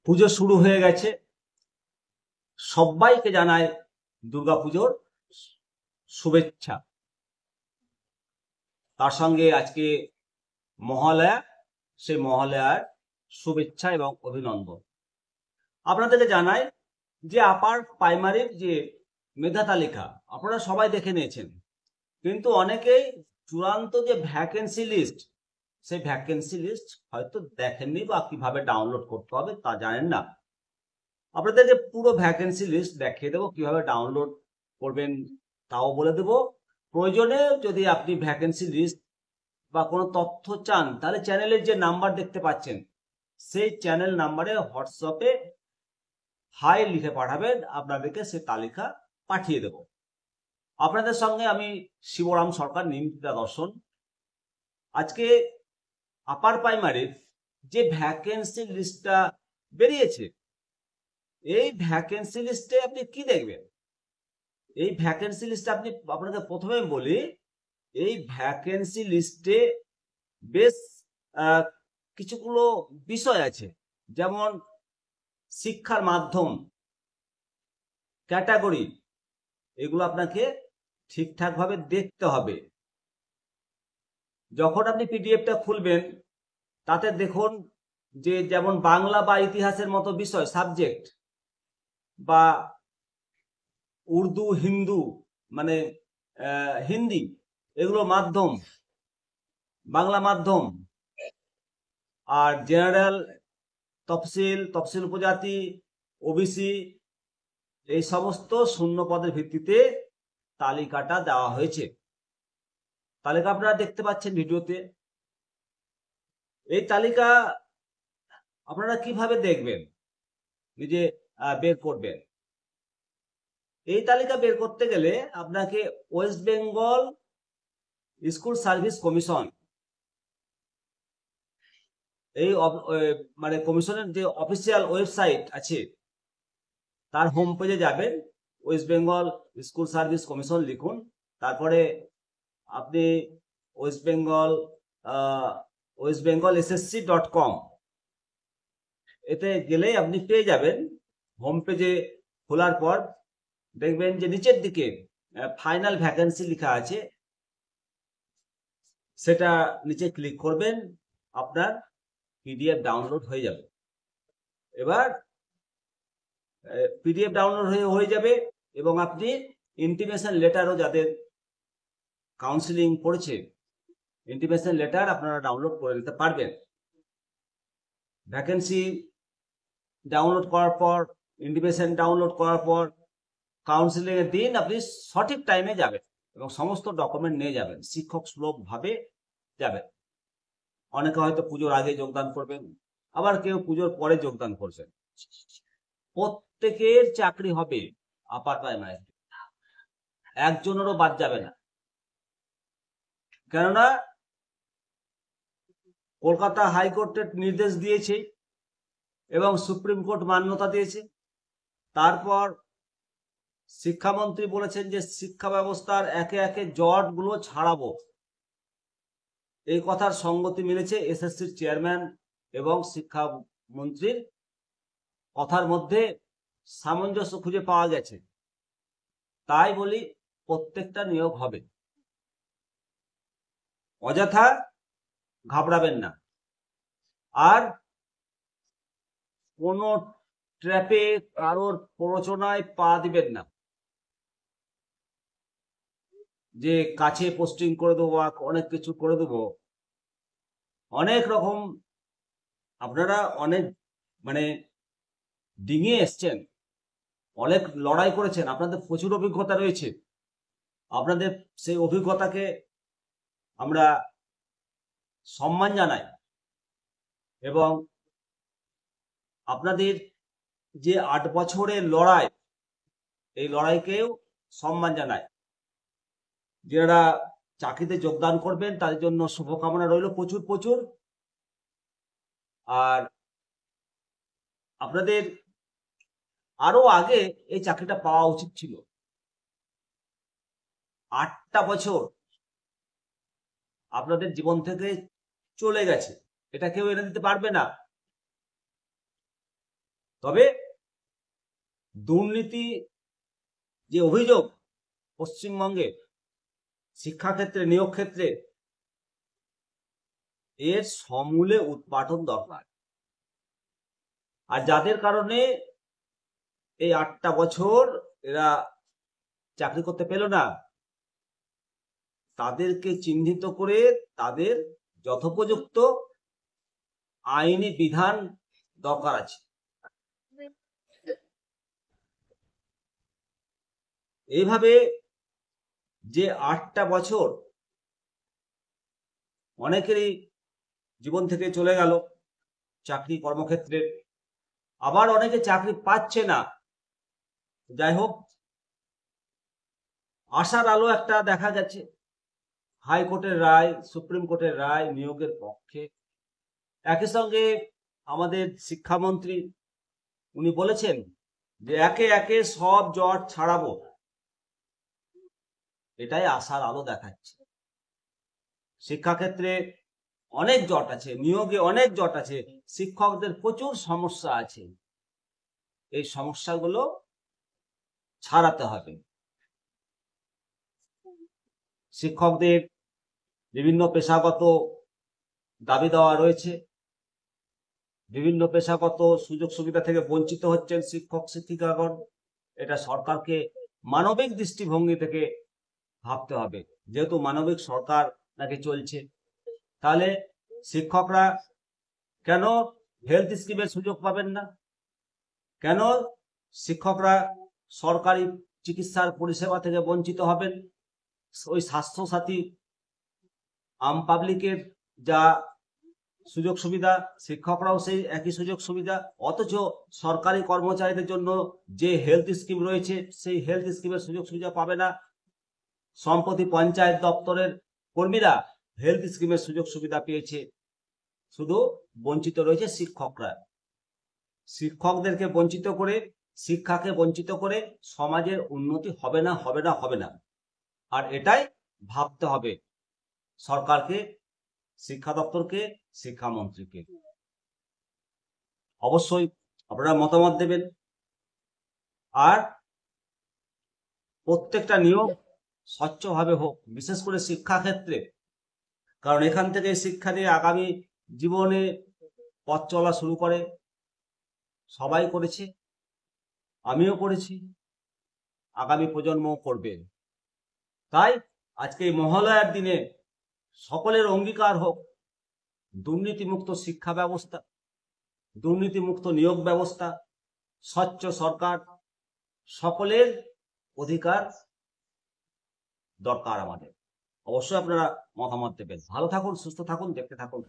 পুজো শুরু হয়ে গেছে। সবাইকে জানায় দুর্গাপুজোর শুভেচ্ছা। তার সঙ্গে আজকে মহালয়া, সেই মহালয়ার শুভেচ্ছা এবং অভিনন্দন। আপনাদেরকে জানাই যে আপার প্রাইমারির যে মেধা তালিকা আপনারা সবাই দেখে নিয়েছেন, কিন্তু অনেকেই চূড়ান্ত যে ভ্যাকেন্সি লিস্ট, সেই ভ্যাকেন্সি লিস্ট হয়তো দেখেননি বা কিভাবে ডাউনলোড করতে হবে তা জানেন না। আপনাদেরকে পুরো ভ্যাকেন্সি লিস্ট দেখিয়ে দেবো, কিভাবে ডাউনলোড করবেন তাও বলে দেবো। প্রয়োজনে যদি আপনি ভ্যাকেন্সি লিস্ট বা কোনো তথ্য চান, তাহলে চ্যানেলের যে নাম্বার দেখতে পাচ্ছেন সেই চ্যানেল নাম্বারে হোয়াটসঅ্যাপে হাই লিখে পাঠাবেন, আপনাদেরকে সে তালিকা পাঠিয়ে দেব। আপনাদের সঙ্গে আমি শিবরাম সরকার, নিমতিতা দর্শন। আজকে আপার প্রাইমারির যে ভ্যাকেন্সি লিস্টটা বেরিয়েছে, এই ভ্যাকেন্সি লিস্টে আপনি কি দেখবেন? এই ভ্যাকেন্সি লিস্টে আপনাকে প্রথমে বলি, এই ভ্যাকেন্সি লিস্টে বেশ কিছুগুলো বিষয় আছে, যেমন শিক্ষার মাধ্যম, ক্যাটাগরি, এগুলো আপনাকে ঠিকঠাক ভাবে দেখতে হবে। যখন আপনি পিডিএফটা খুলবেন তাতে দেখুন যে যেমন বাংলা বা ইতিহাসের মতো বিষয় সাবজেক্ট, বা উর্দু, হিন্দু মানে হিন্দি, এগুলো মাধ্যম, বাংলা মাধ্যম, আর জেনারেল, তফসিল উপজাতি, ওবিসি, এই সমস্ত শূন্য পদের ভিত্তিতে তালিকাটা দেওয়া হয়েছে। তালিকা আপনারা দেখতে পাচ্ছেন ভিডিওতে। এই তালিকা আপনারা কিভাবে দেখবেন, নিজে বের করবেন? এই তালিকা বের করতে গেলে আপনাকে West Bengal school service commission, এই মানে কমিশনের যে অফিসিয়াল ওয়েবসাইট আছে তার হোম পেজে যাবেন, West Bengal school service commission লিখুন, তারপরে আপনি ওয়েস্ট বেঙ্গল SSC.com এতে গেলেই আপনি পেয়ে যাবেন। হোম পেজে খোলার পর দেখবেন যে নিচের দিকে ফাইনাল ভ্যাকেন্সি লেখা আছে, সেটা নিচে ক্লিক করবেন, আপনার পিডিএফ ডাউনলোড হয়ে যাবে। এবার পিডিএফ ডাউনলোড হয়ে যাবে এবং আপনি ইন্টিমেশন লেটারও, যাদের কাউন্সিলিং পড়েছে, ইন্টিমেশন লেটার আপনারা ডাউনলোড করে নিতে পারবেন। ভ্যাকেন্সি ডাউনলোড করার পর, ইন্টিমেশন ডাউনলোড করার পর কাউন্সিলিং এর দিন আপনি সঠিক টাইমে যাবেন এবং সমস্ত ডকুমেন্ট নিয়ে যাবেন, শিক্ষক সুলভ ভাবে যাবেন। অনেকে হয়তো পুজোর আগে যোগদান করবেন, আবার কেউ পুজোর পরে যোগদান করছেন। প্রত্যেকের চাকরি হবে আপার প্রাইমারি, একজনেরও বাদ যাবে না। কেননা কলকাতা হাইকোর্টের নির্দেশ দিয়েছে এবং সুপ্রিম কোর্ট মান্যতা দিয়েছে। তারপর শিক্ষামন্ত্রী বলেছেন যে শিক্ষা ব্যবস্থার একে একে জটগুলো ছাড়াবো। এই কথার সঙ্গতি মিলেছে এসএসসির চেয়ারম্যান এবং শিক্ষামন্ত্রীর কথার মধ্যে সামঞ্জস্য খুঁজে পাওয়া গেছে। তাই বলি প্রত্যেকটা নিয়োগ হবে, অযথা ঘাবড়াবেন না, আর কোন ট্র্যাপে কারোর প্ররোচনায় পা দিবেন না যে কাছে পোস্টিং করে দেবো বা অনেক কিছু করে দেবো। অনেক রকম আপনারা অনেক মানে ডিঙিয়ে এসছেন, অনেক লড়াই করেছেন, আপনাদের প্রচুর অভিজ্ঞতা রয়েছে। আপনাদের সেই অভিজ্ঞতাকে আমরা সম্মান জানাই এবং আপনাদের যে 8 বছরের লড়াই, এই লড়াইকেও সম্মান জানাই। যারা চাকরিতে যোগদান করবেন তাদের জন্য শুভকামনা রইল প্রচুর প্রচুর। আর আপনাদের আরো আগে এই চাকরিটা পাওয়া উচিত ছিল। 8টা বছর আপনাদের জীবন থেকে চলে গেছে, এটা কেউ এনে দিতে পারবে না। তবে দুর্নীতি যে অভিযোগ পশ্চিমবঙ্গে শিক্ষাক্ষেত্রে, নিয়োগ ক্ষেত্রে, এর সমূলে উৎপাটন দরকার। আর যাদের কারণে এই 8টা বছর এরা চাকরি করতে পেল না, তাদেরকে চিহ্নিত করে তাদের যথোপযুক্ত আইনি বিধান দরকার আছে। এইভাবে যে 8টা বছর অনেকেরই জীবন থেকে চলে গেল চাকরি কর্মক্ষেত্রে, আবার অনেকে চাকরি পাচ্ছে না। যাই হোক, আশার আলো একটা দেখা গেছে। হাইকোর্টের রায়, সুপ্রিম কোর্টের রায় নিয়োগের পক্ষে। একই সঙ্গে আমাদের শিক্ষামন্ত্রী উনি বলেছেন যে একে একে সব জট ছাড়াবো। এটাই আশার আলো দেখাচ্ছে। শিক্ষাক্ষেত্রে অনেক জট আছে, নিয়োগে অনেক জট আছে, শিক্ষকদের প্রচুর সমস্যা আছে। এই সমস্যাগুলো ছাড়াতে হবে। শিক্ষকদের বিভিন্ন পেশাগত দাবি দেওয়া রয়েছে, বিভিন্ন পেশাগত সুযোগ সুবিধা থেকে বঞ্চিত হচ্ছেন শিক্ষক শিক্ষিকাগণ। এটা সরকারকে মানবিক দৃষ্টিভঙ্গি থেকে ভাবতে হবে। যেহেতু মানবিক সরকার নাকি চলছে, তাহলে শিক্ষকরা কেন হেলথ স্কিমের সুযোগ পাবেন না? কেন শিক্ষকরা সরকারি চিকিৎসার পরিষেবা থেকে বঞ্চিত হবেন? ওই স্বাস্থ্য সাথী আম পাবলিকের যা সুযোগ সুবিধা, শিক্ষকরাও সেই একই সুযোগ সুবিধা। অথচ সরকারি কর্মচারীদের জন্য যে হেলথ স্কিম রয়েছে, সেই হেলথ স্কিমের সুযোগ সুবিধা পাবে না। সম্প্রতি পঞ্চায়েত দপ্তরের কর্মীরা হেলথ স্কিমের সুযোগ সুবিধা পেয়েছে, শুধু বঞ্চিত রয়েছে শিক্ষকরা। শিক্ষকদেরকে বঞ্চিত করে, শিক্ষাকে বঞ্চিত করে সমাজের উন্নতি হবে না, হবে না, হবে না। আর এটাই ভাবতে হবে সরকারকে, শিক্ষা দপ্তরকে, শিক্ষামন্ত্রীকে। অবশ্যই আপনারা মতামত দেবেন। আর প্রত্যেকটা নিয়োগ স্বচ্ছভাবে হোক, বিশেষ করে শিক্ষাক্ষেত্রে, কারণ এখান থেকে শিক্ষা নিয়ে আগামী জীবনে পথ চলা শুরু করে। সবাই করেছে, আমিও করেছি, আগামী প্রজন্মও করবে। তাই আজকে এই মহালয়ার দিনে সকলের অঙ্গীকার হোক দুর্নীতিমুক্ত শিক্ষা ব্যবস্থা, দুর্নীতিমুক্ত নিয়োগ ব্যবস্থা, স্বচ্ছ সরকার। সকলের অধিকার দরকার আমাদের। অবশ্যই আপনারা মতামত দেবেন। ভালো থাকুন, সুস্থ থাকুন, দেখতে থাকুন।